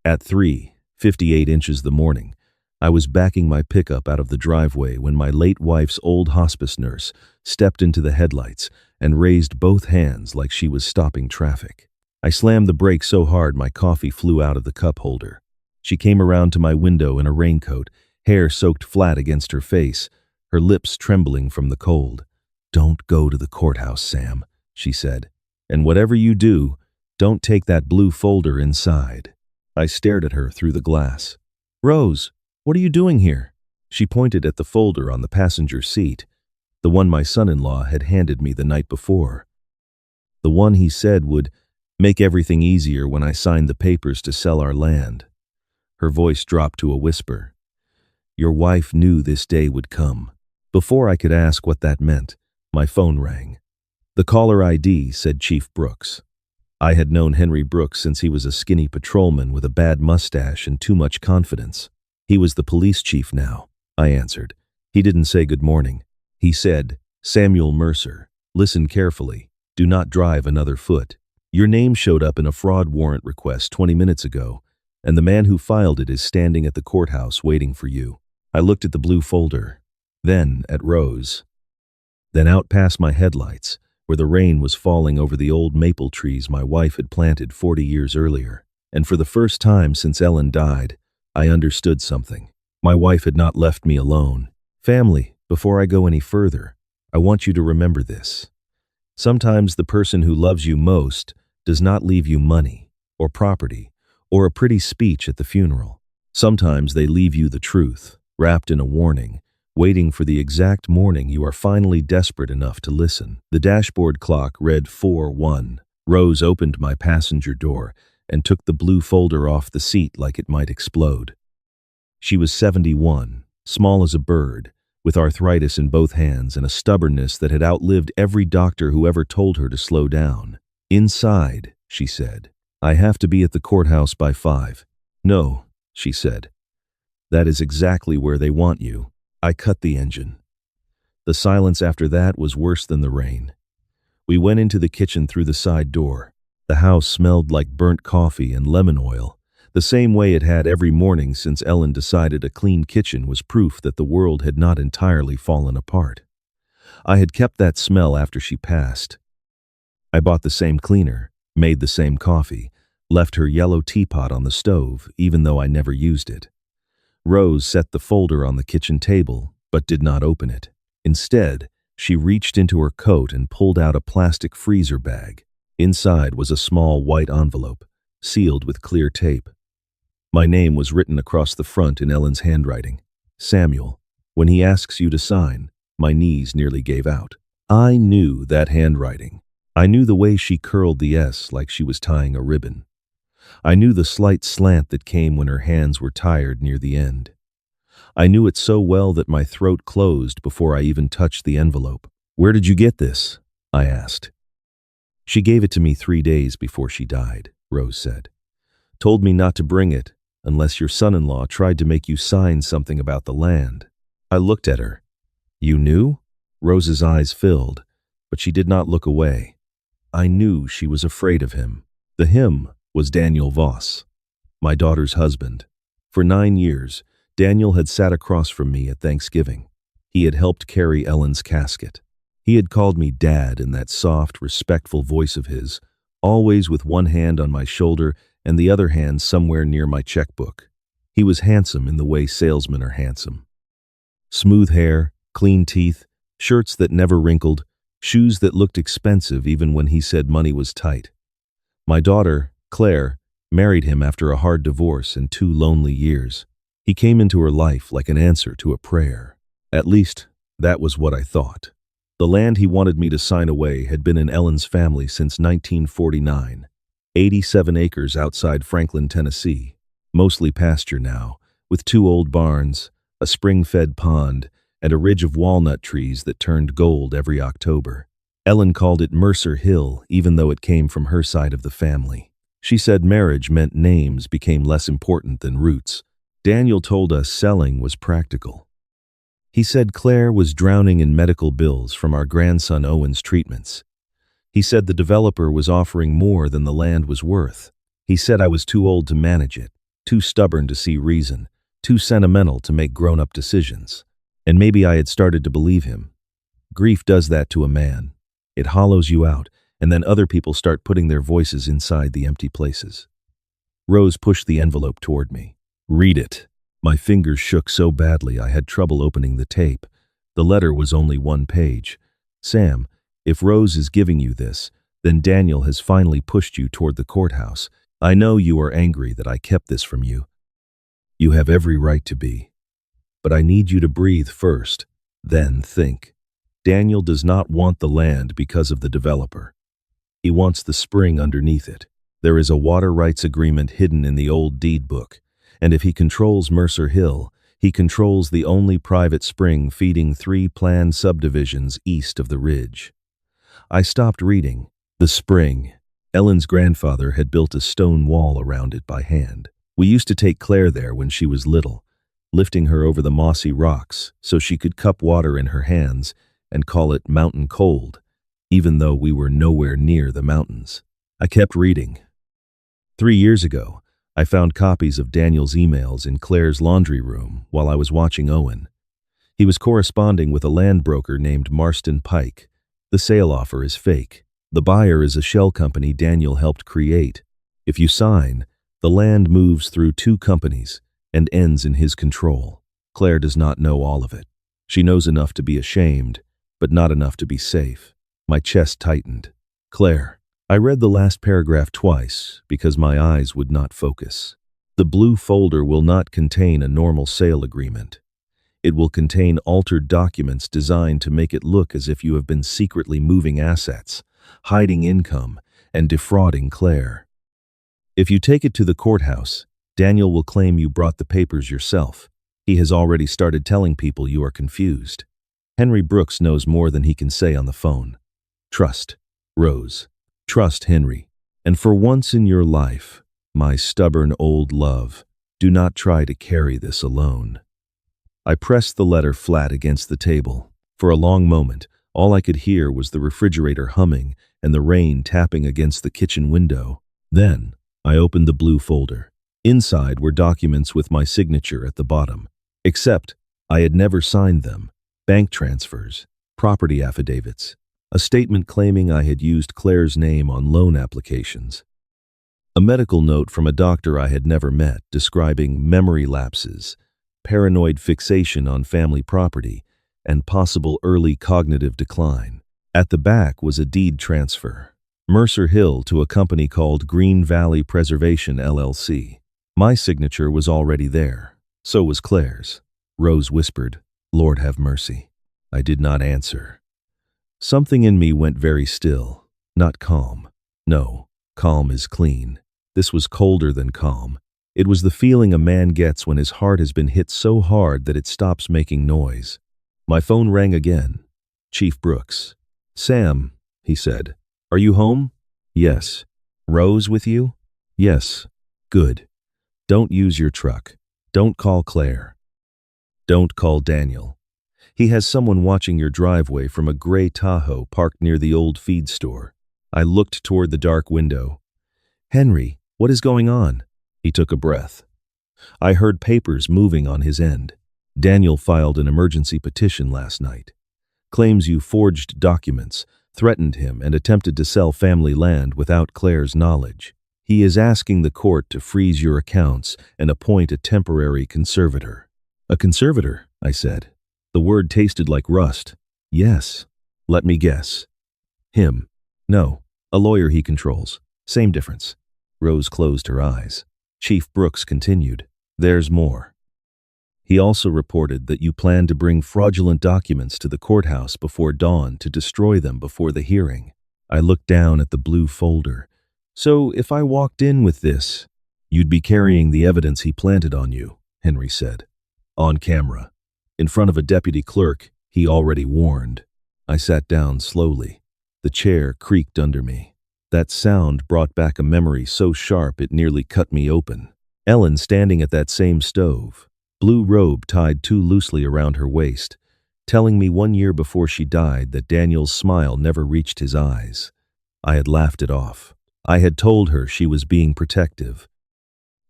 At 3:58 inches the morning, I was backing my pickup out of the driveway when my late wife's old hospice nurse stepped into the headlights and raised both hands like she was stopping traffic. I slammed the brake so hard my coffee flew out of the cup holder. She came around to my window in a raincoat, hair soaked flat against her face, her lips trembling from the cold. "Don't go to the courthouse, Sam," she said. "And whatever you do, don't take that blue folder inside." I stared at her through the glass. "Rose, what are you doing here?" She pointed at the folder on the passenger seat, the one my son-in-law had handed me the night before. The one he said would make everything easier when I signed the papers to sell our land. Her voice dropped to a whisper. "Your wife knew this day would come." Before I could ask what that meant, my phone rang. The caller ID said Chief Brooks. I had known Henry Brooks since he was a skinny patrolman with a bad mustache and too much confidence. He was the police chief now, I answered. He didn't say good morning. He said, "Samuel Mercer, listen carefully. Do not drive another foot. Your name showed up in a fraud warrant request 20 minutes ago, and the man who filed it is standing at the courthouse waiting for you." I looked at the blue folder, then at Rose, then out past my headlights, where the rain was falling over the old maple trees my wife had planted 40 years earlier. And for the first time since Ellen died, I understood something. My wife had not left me alone. Family, before I go any further, I want you to remember this. Sometimes the person who loves you most does not leave you money, or property, or a pretty speech at the funeral. Sometimes they leave you the truth, wrapped in a warning, waiting for the exact morning you are finally desperate enough to listen. The dashboard clock read 4:1. Rose opened my passenger door and took the blue folder off the seat like it might explode. She was 71, small as a bird, with arthritis in both hands and a stubbornness that had outlived every doctor who ever told her to slow down. "Inside," she said. "I have to be at the courthouse by 5. "No," she said. "That is exactly where they want you." I cut the engine. The silence after that was worse than the rain. We went into the kitchen through the side door. The house smelled like burnt coffee and lemon oil, the same way it had every morning since Ellen decided a clean kitchen was proof that the world had not entirely fallen apart. I had kept that smell after she passed. I bought the same cleaner, made the same coffee, left her yellow teapot on the stove, even though I never used it. Rose set the folder on the kitchen table, but did not open it. Instead, she reached into her coat and pulled out a plastic freezer bag. Inside was a small white envelope, sealed with clear tape. My name was written across the front in Ellen's handwriting. "Samuel, when he asks you to sign," my knees nearly gave out. I knew that handwriting. I knew the way she curled the S like she was tying a ribbon. I knew the slight slant that came when her hands were tired near the end. I knew it so well that my throat closed before I even touched the envelope. "Where did you get this?" I asked. "She gave it to me 3 days before she died," Rose said. "Told me not to bring it unless your son-in-law tried to make you sign something about the land." I looked at her. "You knew?" Rose's eyes filled, but she did not look away. I knew she was afraid of him. The him was Daniel Voss, my daughter's husband. For 9 years, Daniel had sat across from me at Thanksgiving. He had helped carry Ellen's casket. He had called me Dad in that soft, respectful voice of his, always with one hand on my shoulder and the other hand somewhere near my checkbook. He was handsome in the way salesmen are handsome. Smooth hair, clean teeth, shirts that never wrinkled, shoes that looked expensive even when he said money was tight. My daughter, Claire, married him after a hard divorce and 2 lonely years. He came into her life like an answer to a prayer. At least, that was what I thought. The land he wanted me to sign away had been in Ellen's family since 1949, 87 acres outside Franklin, Tennessee, mostly pasture now, with 2 old barns, a spring-fed pond, and a ridge of walnut trees that turned gold every October. Ellen called it Mercer Hill, even though it came from her side of the family. She said marriage meant names became less important than roots. Daniel told us selling was practical. He said Claire was drowning in medical bills from our grandson Owen's treatments. He said the developer was offering more than the land was worth. He said I was too old to manage it. too stubborn to see reason, too sentimental to make grown-up decisions. And maybe I had started to believe him. Grief does that to a man. It hollows you out, and then other people start putting their voices inside the empty places. Rose pushed the envelope toward me. "Read it." My fingers shook so badly I had trouble opening the tape. The letter was only one page. "Sam, if Rose is giving you this, then Daniel has finally pushed you toward the courthouse. I know you are angry that I kept this from you. You have every right to be. But I need you to breathe first, then think. Daniel does not want the land because of the developer. He wants the spring underneath it. There is a water rights agreement hidden in the old deed book, and if he controls Mercer Hill, he controls the only private spring feeding 3 planned subdivisions east of the ridge." I stopped reading. The spring. Ellen's grandfather had built a stone wall around it by hand. We used to take Claire there when she was little, lifting her over the mossy rocks so she could cup water in her hands and call it mountain cold, even though we were nowhere near the mountains. I kept reading. 3 years ago, I found copies of Daniel's emails in Claire's laundry room while I was watching Owen. He was corresponding with a land broker named Marston Pike. The sale offer is fake. The buyer is a shell company Daniel helped create. If you sign, the land moves through 2 companies and ends in his control. Claire does not know all of it. She knows enough to be ashamed, but not enough to be safe. My chest tightened. "Claire." I read the last paragraph twice because my eyes would not focus. "The blue folder will not contain a normal sale agreement. It will contain altered documents designed to make it look as if you have been secretly moving assets, hiding income, and defrauding Claire. If you take it to the courthouse, Daniel will claim you brought the papers yourself. He has already started telling people you are confused. Henry Brooks knows more than he can say on the phone. Trust, Rose. Trust Henry. And for once in your life, my stubborn old love, do not try to carry this alone." I pressed the letter flat against the table. For a long moment, all I could hear was the refrigerator humming and the rain tapping against the kitchen window. Then, I opened the blue folder. Inside were documents with my signature at the bottom. Except, I had never signed them. Bank transfers, property affidavits, a statement claiming I had used Claire's name on loan applications, a medical note from a doctor I had never met describing memory lapses, paranoid fixation on family property, and possible early cognitive decline. At the back was a deed transfer, Mercer Hill to a company called Green Valley Preservation LLC. My signature was already there. So was Claire's. Rose whispered, "Lord have mercy." I did not answer. Something in me went very still, not calm. No, calm is clean. This was colder than calm. It was the feeling a man gets when his heart has been hit so hard that it stops making noise. My phone rang again. Chief Brooks. "Sam," he said, "are you home?" "Yes." "Rose with you?" "Yes." "Good. Don't use your truck. Don't call Claire. Don't call Daniel. He has someone watching your driveway from a gray Tahoe parked near the old feed store." I looked toward the dark window. "Henry, what is going on?" He took a breath. I heard papers moving on his end. "Daniel filed an emergency petition last night. Claims you forged documents, threatened him, and attempted to sell family land without Claire's knowledge. He is asking the court to freeze your accounts and appoint a temporary conservator." "A conservator?" I said. The word tasted like rust. "Yes. Let me guess. Him." "No. A lawyer he controls. Same difference." Rose closed her eyes. Chief Brooks continued, "There's more. He also reported that you plan to bring fraudulent documents to the courthouse before dawn to destroy them before the hearing." I looked down at the blue folder. "So if I walked in with this, you'd be carrying the evidence he planted on you," Henry said. "On camera. In front of a deputy clerk he already warned." I sat down slowly. The chair creaked under me. That sound brought back a memory so sharp it nearly cut me open. Ellen standing at that same stove, blue robe tied too loosely around her waist, telling me 1 year before she died that Daniel's smile never reached his eyes. I had laughed it off. I had told her she was being protective.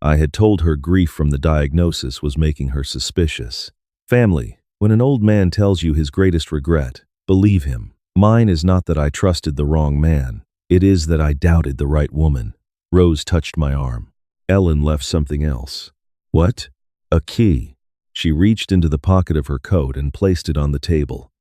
I had told her grief from the diagnosis was making her suspicious. Family, when an old man tells you his greatest regret, believe him. Mine is not that I trusted the wrong man. It is that I doubted the right woman. Rose touched my arm. Ellen left something else. What? A key. She reached into the pocket of her coat and placed it on the table.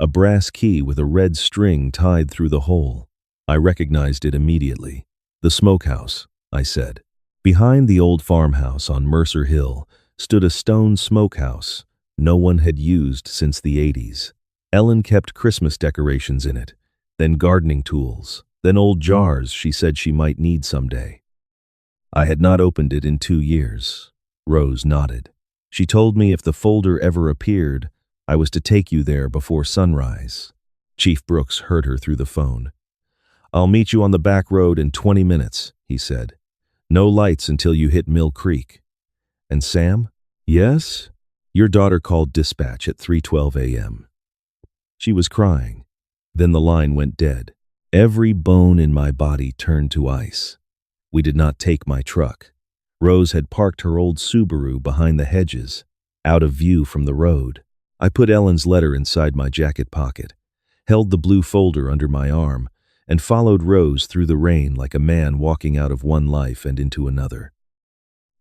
A brass key with a red string tied through the hole. I recognized it immediately. The smokehouse, I said. Behind the old farmhouse on Mercer Hill stood a stone smokehouse no one had used since the 80s. Ellen kept Christmas decorations in it, then gardening tools, then old jars she said she might need someday. I had not opened it in 2 years. Rose nodded. She told me if the folder ever appeared, I was to take you there before sunrise. Chief Brooks heard her through the phone. I'll meet you on the back road in 20 minutes, he said. No lights until you hit Mill Creek. And Sam? Yes? Your daughter called dispatch at 3:12 a.m. She was crying. Then the line went dead. Every bone in my body turned to ice. We did not take my truck. Rose had parked her old Subaru behind the hedges, out of view from the road. I put Ellen's letter inside my jacket pocket, held the blue folder under my arm, and followed Rose through the rain like a man walking out of one life and into another.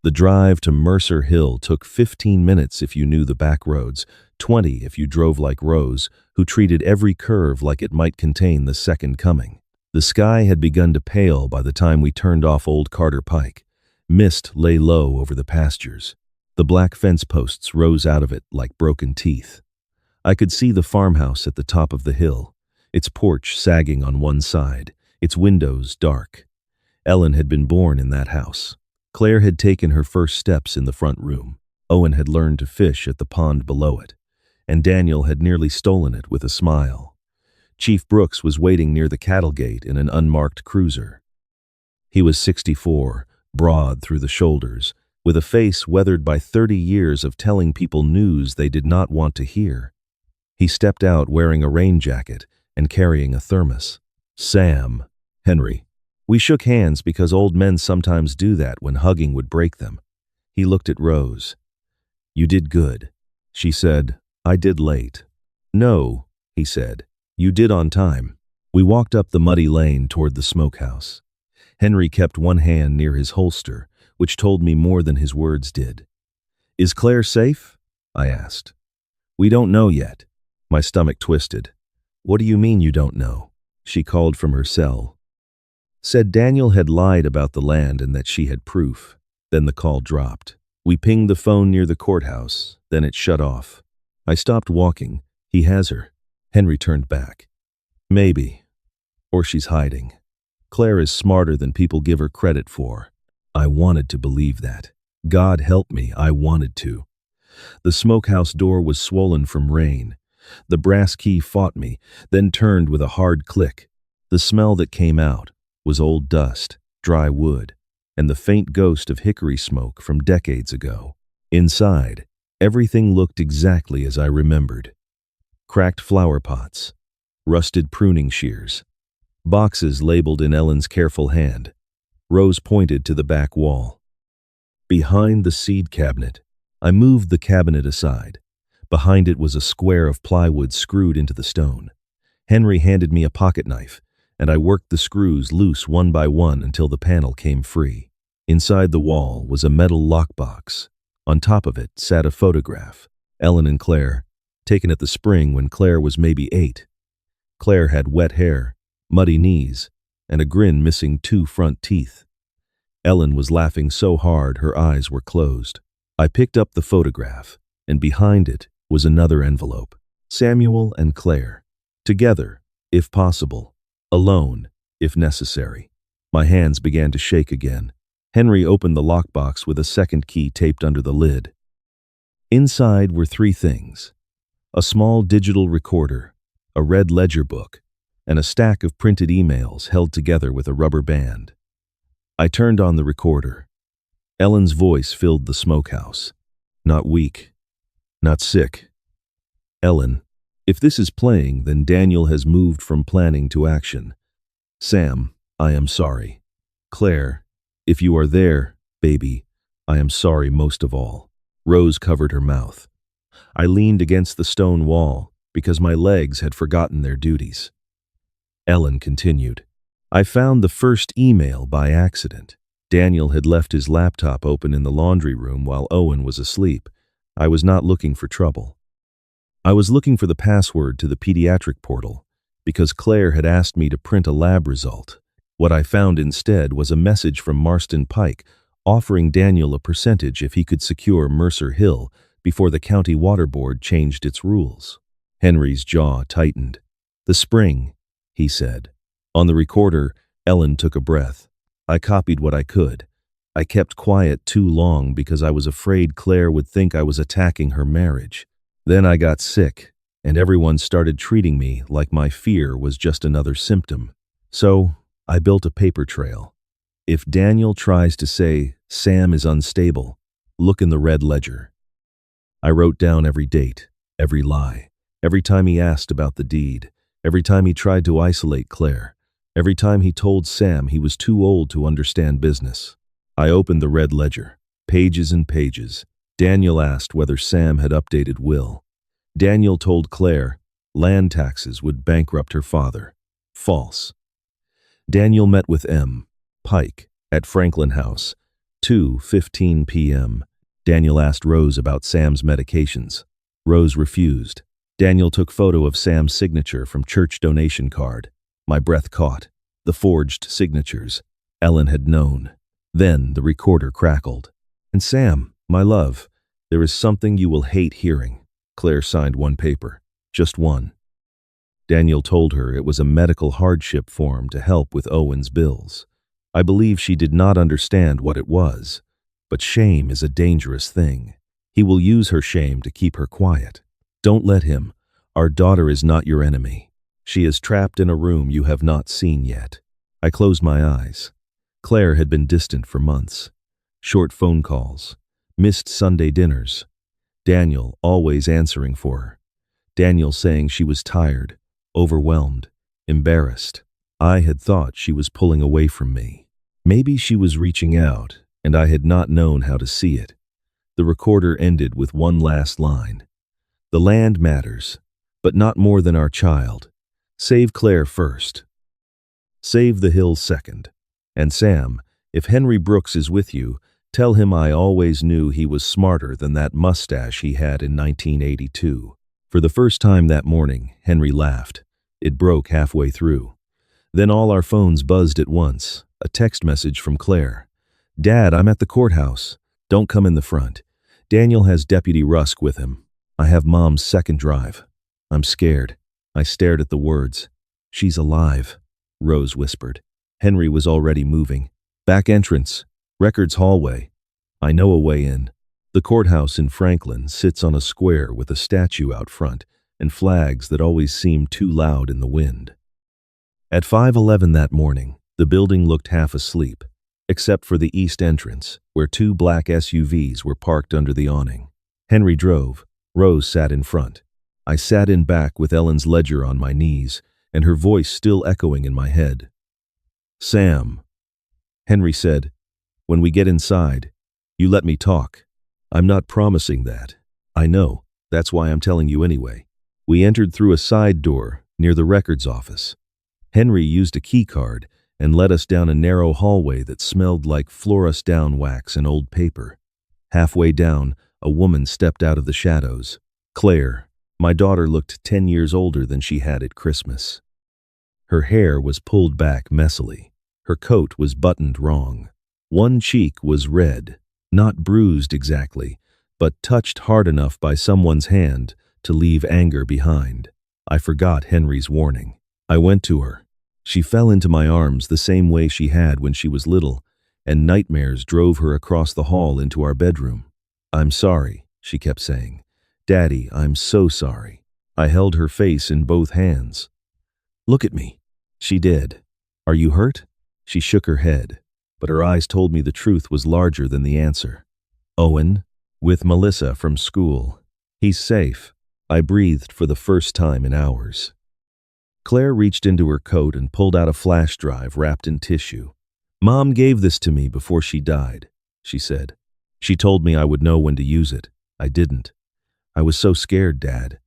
The drive to Mercer Hill took 15 minutes if you knew the back roads, 20 if you drove like Rose, who treated every curve like it might contain the second coming. The sky had begun to pale by the time we turned off Old Carter Pike. Mist lay low over the pastures. The black fence posts rose out of it like broken teeth. I could see the farmhouse at the top of the hill, its porch sagging on one side, its windows dark. Ellen had been born in that house. Claire had taken her first steps in the front room. Owen had learned to fish at the pond below it, and Daniel had nearly stolen it with a smile. Chief Brooks was waiting near the cattle gate in an unmarked cruiser. He was 64, broad through the shoulders, with a face weathered by 30 years of telling people news they did not want to hear. He stepped out wearing a rain jacket and carrying a thermos. Sam, Henry. We shook hands because old men sometimes do that when hugging would break them. He looked at Rose. You did good. She said, I did late. No, he said, you did on time. We walked up the muddy lane toward the smokehouse. Henry kept one hand near his holster, which told me more than his words did. Is Claire safe? I asked. We don't know yet. My stomach twisted. What do you mean you don't know? She called from her cell. Said Daniel had lied about the land and that she had proof. Then the call dropped. We pinged the phone near the courthouse, then it shut off. I stopped walking. He has her. Henry turned back. Maybe. Or she's hiding. Claire is smarter than people give her credit for. I wanted to believe that. God help me, I wanted to. The smokehouse door was swollen from rain. The brass key fought me, then turned with a hard click. The smell that came out was old dust, dry wood, and the faint ghost of hickory smoke from decades ago. Inside, everything looked exactly as I remembered. Cracked flower pots, rusted pruning shears, boxes labeled in Ellen's careful hand. Rose pointed to the back wall. Behind the seed cabinet, I moved the cabinet aside. Behind it was a square of plywood screwed into the stone. Henry handed me a pocket knife, and I worked the screws loose one by one until the panel came free. Inside the wall was a metal lockbox. On top of it sat a photograph, Ellen and Claire, taken at the spring when Claire was maybe 8. Claire had wet hair, muddy knees, and a grin missing 2 front teeth. Ellen was laughing so hard her eyes were closed. I picked up the photograph, and behind it was another envelope. Samuel and Claire, together, if possible, alone, if necessary. My hands began to shake again. Henry opened the lockbox with a second key taped under the lid. Inside were 3 things: a small digital recorder, a red ledger book, and a stack of printed emails held together with a rubber band. I turned on the recorder. Ellen's voice filled the smokehouse. Not weak, not sick. Ellen, if this is playing, then Daniel has moved from planning to action. Sam, I am sorry. Claire, if you are there, baby, I am sorry most of all. Rose covered her mouth. I leaned against the stone wall because my legs had forgotten their duties. Ellen continued. I found the first email by accident. Daniel had left his laptop open in the laundry room while Owen was asleep. I was not looking for trouble. I was looking for the password to the pediatric portal because Claire had asked me to print a lab result. What I found instead was a message from Marston Pike offering Daniel a percentage if he could secure Mercer Hill before the county water board changed its rules. Henry's jaw tightened. The spring, he said. On the recorder, Ellen took a breath. I copied what I could. I kept quiet too long because I was afraid Claire would think I was attacking her marriage. Then I got sick, and everyone started treating me like my fear was just another symptom. So, I built a paper trail. If Daniel tries to say Sam is unstable, look in the red ledger. I wrote down every date, every lie, every time he asked about the deed, every time he tried to isolate Claire, every time he told Sam he was too old to understand business. I opened the red ledger, pages and pages. Daniel asked whether Sam had updated will. Daniel told Claire land taxes would bankrupt her father. False. Daniel met with M. Pike at Franklin House, 2:15 p.m. Daniel asked Rose about Sam's medications. Rose refused. Daniel took photo of Sam's signature from church donation card. My breath caught. The forged signatures. Ellen had known. Then the recorder crackled. And Sam, my love, there is something you will hate hearing. Claire signed one paper. Just one. Daniel told her it was a medical hardship form to help with Owen's bills. I believe she did not understand what it was. But shame is a dangerous thing. He will use her shame to keep her quiet. Don't let him. Our daughter is not your enemy. She is trapped in a room you have not seen yet. I closed my eyes. Claire had been distant for months. Short phone calls. Missed Sunday dinners. Daniel always answering for her. Daniel saying she was tired, overwhelmed, embarrassed. I had thought she was pulling away from me. Maybe she was reaching out, and I had not known how to see it. The recorder ended with one last line. The land matters, but not more than our child. Save Claire first. Save the hill second. And Sam, if Henry Brooks is with you, tell him I always knew he was smarter than that mustache he had in 1982. For the first time that morning, Henry laughed. It broke halfway through. Then all our phones buzzed at once. A text message from Claire. Dad, I'm at the courthouse. Don't come in the front. Daniel has Deputy Rusk with him. I have Mom's second drive. I'm scared. I stared at the words. She's alive, Rose whispered. Henry was already moving. Back entrance. Records hallway. I know a way in. The courthouse in Franklin sits on a square with a statue out front and flags that always seem too loud in the wind. At 5:11 that morning, the building looked half asleep, except for the east entrance, where two black SUVs were parked under the awning. Henry drove. Rose sat in front. I sat in back with Ellen's ledger on my knees, and her voice still echoing in my head. Sam, Henry said, when we get inside, you let me talk. I'm not promising that. I know. That's why I'm telling you anyway. We entered through a side door near the records office. Henry used a key card and led us down a narrow hallway that smelled like Florus down wax and old paper. Halfway down, a woman stepped out of the shadows. Claire, my daughter, looked 10 years older than she had at Christmas. Her hair was pulled back messily. Her coat was buttoned wrong. One cheek was red, not bruised exactly, but touched hard enough by someone's hand to leave anger behind. I forgot Henry's warning. I went to her. She fell into my arms the same way she had when she was little, and nightmares drove her across the hall into our bedroom. I'm sorry, she kept saying. Daddy, I'm so sorry. I held her face in both hands. Look at me. She did. Are you hurt? She shook her head, but her eyes told me the truth was larger than the answer. Owen, with Melissa from school. He's safe. I breathed for the first time in hours. Claire reached into her coat and pulled out a flash drive wrapped in tissue. Mom gave this to me before she died, she said. She told me I would know when to use it. I didn't. I was so scared, Dad.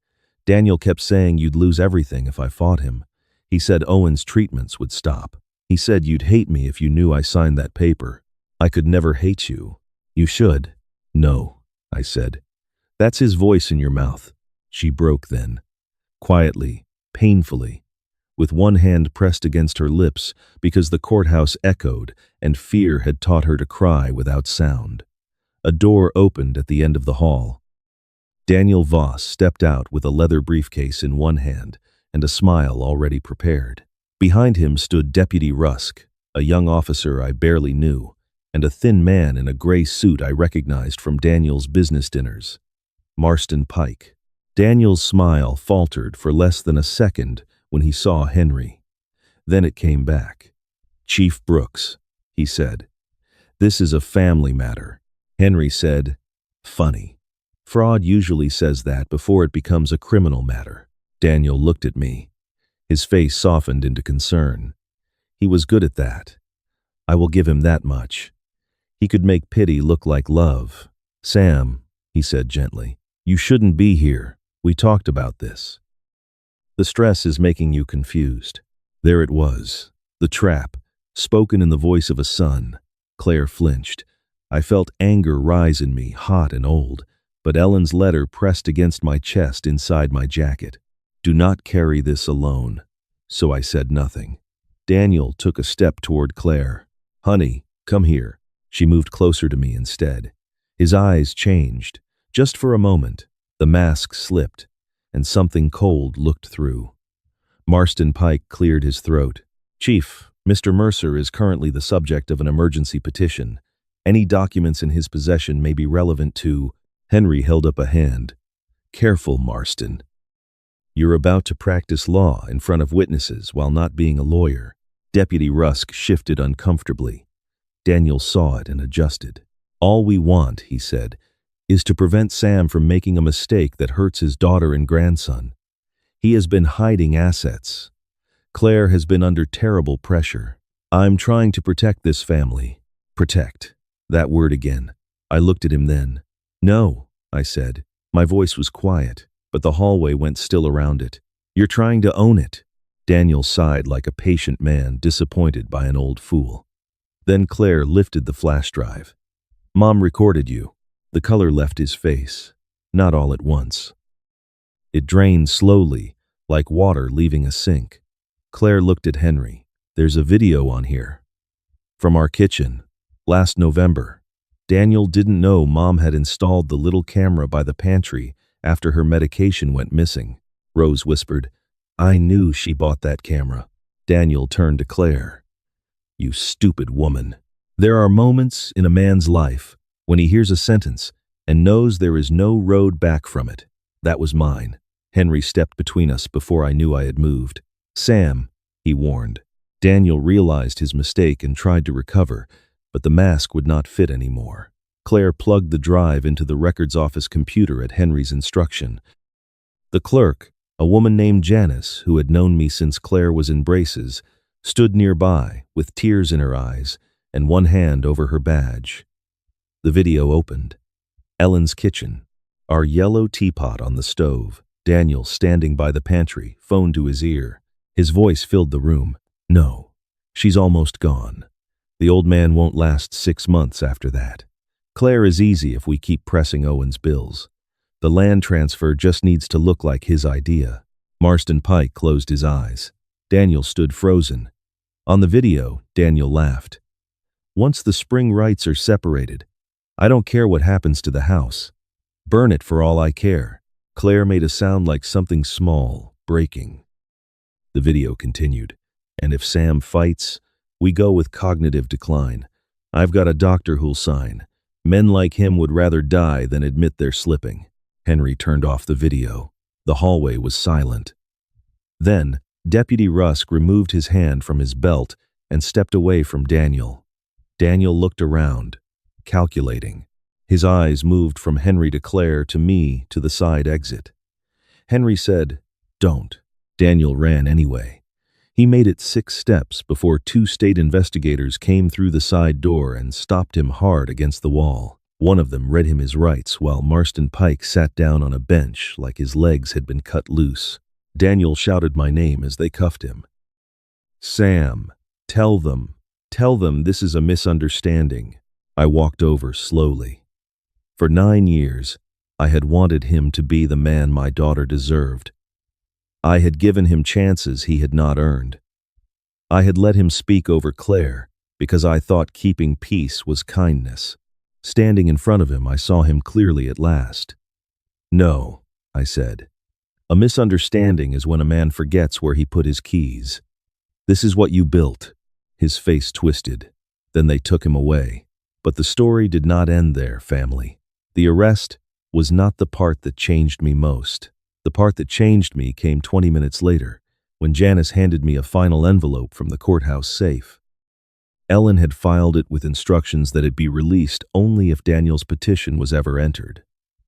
Daniel kept saying you'd lose everything if I fought him. He said Owen's treatments would stop. He said you'd hate me if you knew I signed that paper. I could never hate you. You should. No, I said. That's his voice in your mouth. She broke then. Quietly, painfully, with one hand pressed against her lips because the courthouse echoed and fear had taught her to cry without sound. A door opened at the end of the hall. Daniel Voss stepped out with a leather briefcase in one hand and a smile already prepared. Behind him stood Deputy Rusk, a young officer I barely knew, and a thin man in a gray suit I recognized from Daniel's business dinners. Marston Pike. Daniel's smile faltered for less than a second when he saw Henry. Then it came back. Chief Brooks, he said. This is a family matter. Henry said, funny. Fraud usually says that before it becomes a criminal matter. Daniel looked at me. His face softened into concern. He was good at that. I will give him that much. He could make pity look like love. Sam, he said gently, you shouldn't be here. We talked about this. The stress is making you confused. There it was, the trap, spoken in the voice of a son. Claire flinched. I felt anger rise in me, hot and old, but Ellen's letter pressed against my chest inside my jacket. Do not carry this alone. So I said nothing. Daniel took a step toward Claire. Honey, come here. She moved closer to me instead. His eyes changed. Just for a moment, the mask slipped, and something cold looked through. Marston Pike cleared his throat. Chief, Mr. Mercer is currently the subject of an emergency petition. Any documents in his possession may be relevant to... Henry held up a hand. Careful, Marston. You're about to practice law in front of witnesses while not being a lawyer. Deputy Rusk shifted uncomfortably. Daniel saw it and adjusted. All we want, he said, is to prevent Sam from making a mistake that hurts his daughter and grandson. He has been hiding assets. Claire has been under terrible pressure. I'm trying to protect this family. Protect. That word again. I looked at him then. No, I said. My voice was quiet, but the hallway went still around it. You're trying to own it. Daniel sighed like a patient man disappointed by an old fool. Then Claire lifted the flash drive. Mom recorded you. The color left his face, not all at once. It drained slowly, like water leaving a sink. Claire looked at Henry. There's a video on here. From our kitchen. Last November. Daniel didn't know Mom had installed the little camera by the pantry after her medication went missing. Rose whispered, I knew she bought that camera. Daniel turned to Claire. You stupid woman. There are moments in a man's life when he hears a sentence and knows there is no road back from it. That was mine. Henry stepped between us before I knew I had moved. Sam, he warned. Daniel realized his mistake and tried to recover, but the mask would not fit anymore. Claire plugged the drive into the records office computer at Henry's instruction. The clerk, a woman named Janice, who had known me since Claire was in braces, stood nearby with tears in her eyes and one hand over her badge. The video opened. Ellen's kitchen, our yellow teapot on the stove, Daniel standing by the pantry, phone to his ear. His voice filled the room. No, she's almost gone. The old man won't last 6 months after that. Claire is easy if we keep pressing Owen's bills. The land transfer just needs to look like his idea. Marston Pike closed his eyes. Daniel stood frozen. On the video, Daniel laughed. Once the spring rights are separated, I don't care what happens to the house. Burn it for all I care. Claire made a sound like something small, breaking. The video continued. And if Sam fights, we go with cognitive decline. I've got a doctor who'll sign. Men like him would rather die than admit they're slipping. Henry turned off the video. The hallway was silent. Then, Deputy Rusk removed his hand from his belt and stepped away from Daniel. Daniel looked around, calculating. His eyes moved from Henry to Claire to me to the side exit. Henry said, "Don't." Daniel ran anyway. He made it 6 steps before 2 state investigators came through the side door and stopped him hard against the wall. One of them read him his rights while Marston Pike sat down on a bench like his legs had been cut loose. Daniel shouted my name as they cuffed him. "Sam, tell them this is a misunderstanding." I walked over slowly. For 9 years, I had wanted him to be the man my daughter deserved. I had given him chances he had not earned. I had let him speak over Claire because I thought keeping peace was kindness. Standing in front of him, I saw him clearly at last. "No," I said. "A misunderstanding is when a man forgets where he put his keys. This is what you built." His face twisted. Then they took him away. But the story did not end there, family. The arrest was not the part that changed me most. The part that changed me came 20 minutes later, when Janice handed me a final envelope from the courthouse safe. Ellen had filed it with instructions that it be released only if Daniel's petition was ever entered.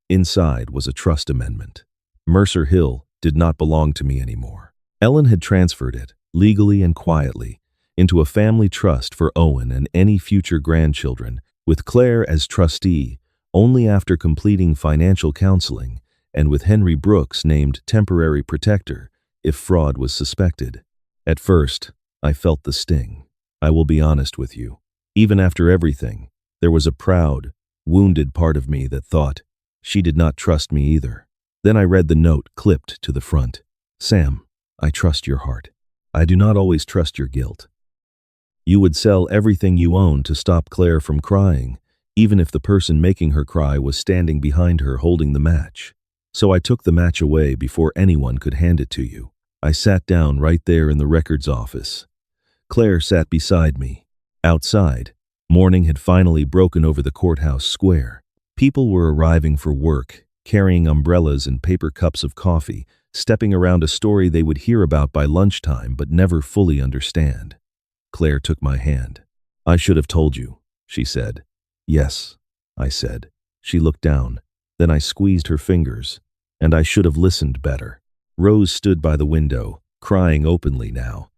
Inside was a trust amendment. Mercer Hill did not belong to me anymore. Ellen had transferred it, legally and quietly, into a family trust for Owen and any future grandchildren, with Claire as trustee only after completing financial counseling, and with Henry Brooks named temporary protector if fraud was suspected. At first, I felt the sting. I will be honest with you. Even after everything, there was a proud, wounded part of me that thought, she did not trust me either. Then I read the note clipped to the front. "Sam, I trust your heart. I do not always trust your guilt. You would sell everything you own to stop Claire from crying, even if the person making her cry was standing behind her holding the match. So I took the match away before anyone could hand it to you. I sat down right there in the records office. Claire sat beside me. Outside, morning had finally broken over the courthouse square. People were arriving for work, carrying umbrellas and paper cups of coffee, stepping around a story they would hear about by lunchtime but never fully understand. Claire took my hand. "I should have told you," she said. "Yes," I said. She looked down. Then I squeezed her fingers, and I should have listened better. Rose stood by the window, crying openly now.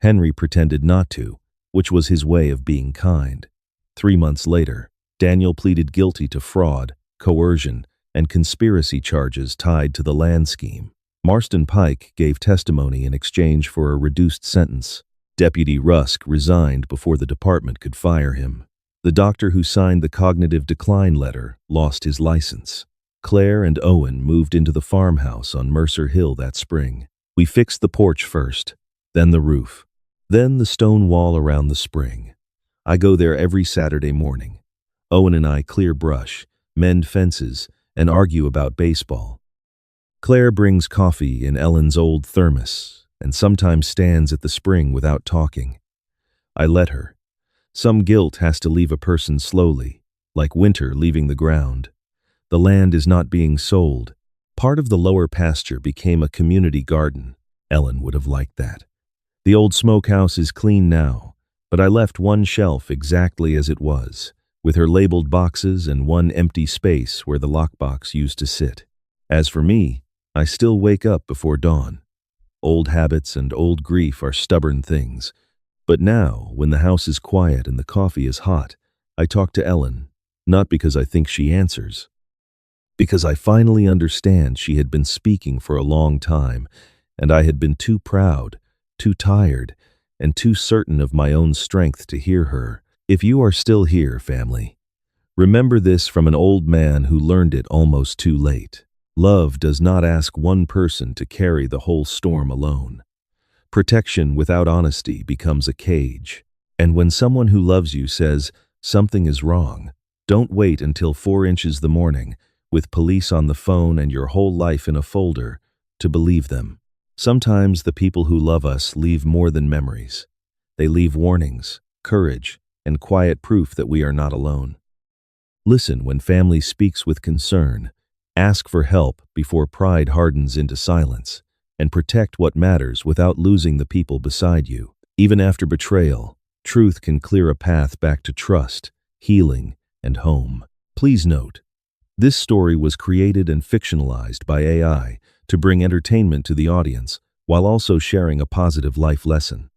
Henry pretended not to, which was his way of being kind. 3 months later, Daniel pleaded guilty to fraud, coercion, and conspiracy charges tied to the land scheme. Marston Pike gave testimony in exchange for a reduced sentence. Deputy Rusk resigned before the department could fire him. The doctor who signed the cognitive decline letter lost his license. Claire and Owen moved into the farmhouse on Mercer Hill that spring. We fixed the porch first, then the roof, then the stone wall around the spring. I go there every Saturday morning. Owen and I clear brush, mend fences, and argue about baseball. Claire brings coffee in Ellen's old thermos and sometimes stands at the spring without talking. I let her. Some guilt has to leave a person slowly, like winter leaving the ground. The land is not being sold. Part of the lower pasture became a community garden. Ellen would have liked that. The old smokehouse is clean now, but I left one shelf exactly as it was, with her labeled boxes and one empty space where the lockbox used to sit. As for me, I still wake up before dawn. Old habits and old grief are stubborn things. But now, when the house is quiet and the coffee is hot, I talk to Ellen, not because I think she answers. Because I finally understand she had been speaking for a long time, and I had been too proud, too tired, and too certain of my own strength to hear her. If you are still here, family, remember this from an old man who learned it almost too late. Love does not ask one person to carry the whole storm alone. Protection without honesty becomes a cage. And when someone who loves you says something is wrong, don't wait until 4 inches the morning, with police on the phone and your whole life in a folder, to believe them. Sometimes the people who love us leave more than memories. They leave warnings, courage, and quiet proof that we are not alone. Listen when family speaks with concern. Ask for help before pride hardens into silence, and protect what matters without losing the people beside you. Even after betrayal, truth can clear a path back to trust, healing, and home. Please note, this story was created and fictionalized by AI to bring entertainment to the audience while also sharing a positive life lesson.